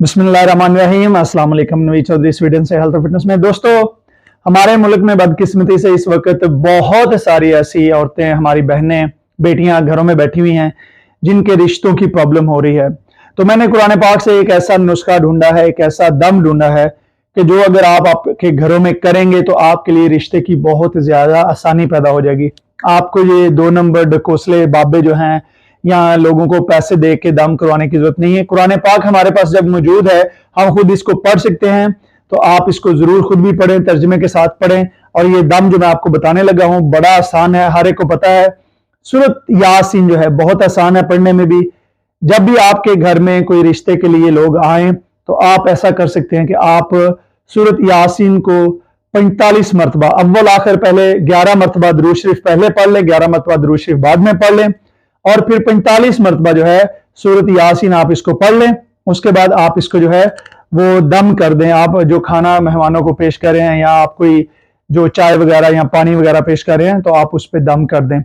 बिस्मिल्लाहिर्रहमानिर्रहीम। अस्सलाम वालेकुम। नवीद चौधरी स्वीडन से हेल्थ और फिटनेस में। दोस्तों, हमारे मुल्क में बदकिस्मती से इस वक्त बहुत सारी ऐसी औरतें, हमारी बहनें, बेटियां घरों में बैठी हुई हैं जिनके रिश्तों की प्रॉब्लम हो रही है। तो मैंने कुरान पाक से एक ऐसा नुस्खा ढूंढा है, एक ऐसा दम ढूंढा है कि जो अगर आप आपके घरों में करेंगे तो आपके लिए रिश्ते की बहुत ज्यादा आसानी पैदा हो जाएगी। आपको ये 2 नंबर डकोसले बाबे जो हैं या लोगों को पैसे दे के दम करवाने की जरूरत नहीं है। कुरान पाक हमारे पास जब मौजूद है, हम खुद इसको पढ़ सकते हैं। तो आप इसको जरूर खुद भी पढ़ें, तर्जुमे के साथ पढ़ें। और ये दम जो मैं आपको बताने लगा हूं बड़ा आसान है, हर एक को पता है। सूरत यासीन जो है बहुत आसान है पढ़ने में भी। जब भी आपके घर में कोई रिश्ते के लिए लोग आए तो आप ऐसा कर सकते हैं कि आप सूरत यासीन को 45 मरतबा, अव्वल आखिर पहले 11 मरतबा दुरूद शरीफ पहले पढ़ लें, 11 मरतबा दुरूद शरीफ बाद में पढ़ लें, और फिर 45 मरतबा जो है सूरत यासीन आप इसको पढ़ लें। उसके बाद आप इसको जो है वो दम कर दें। आप जो खाना मेहमानों को पेश कर रहे हैं या आप कोई जो चाय वगैरह या पानी वगैरह पेश कर रहे हैं तो आप उस पर दम कर दें।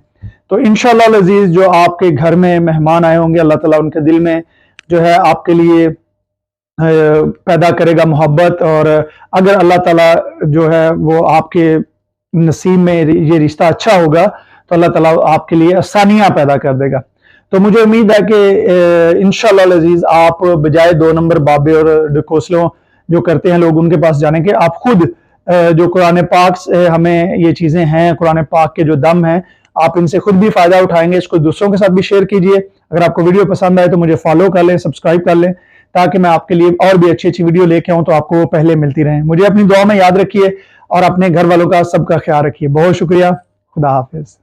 तो इंशाअल्लाह अज़ीज़ जो आपके घर में मेहमान आए होंगे, अल्लाह ताला उनके दिल में जो है आपके लिए पैदा करेगा मोहब्बत। और अगर अल्लाह ताला जो है वो आपके नसीब में ये रिश्ता अच्छा होगा तो अल्लाह ताला आपके लिए आसानियां पैदा कर देगा। तो मुझे उम्मीद है कि इंशाअल्लाह अज़ीज़ आप बजाय 2 नंबर बाबे और डकोसलों जो करते हैं लोग उनके पास जाने के, आप खुद जो कुरान पाक से हमें ये चीज़ें हैं, कुरान पाक के जो दम हैं, आप इनसे खुद भी फ़ायदा उठाएंगे। इसको दूसरों के साथ भी शेयर कीजिए। अगर आपको वीडियो पसंद आए तो मुझे फॉलो कर लें, सब्सक्राइब कर लें, ताकि मैं आपके लिए और भी अच्छी अच्छी वीडियो लेके आऊँ तो आपको पहले मिलती रहें। मुझे अपनी दुआ में याद रखिए और अपने घर वालों का सबका ख्याल रखिए। बहुत शुक्रिया। खुदा हाफिज़।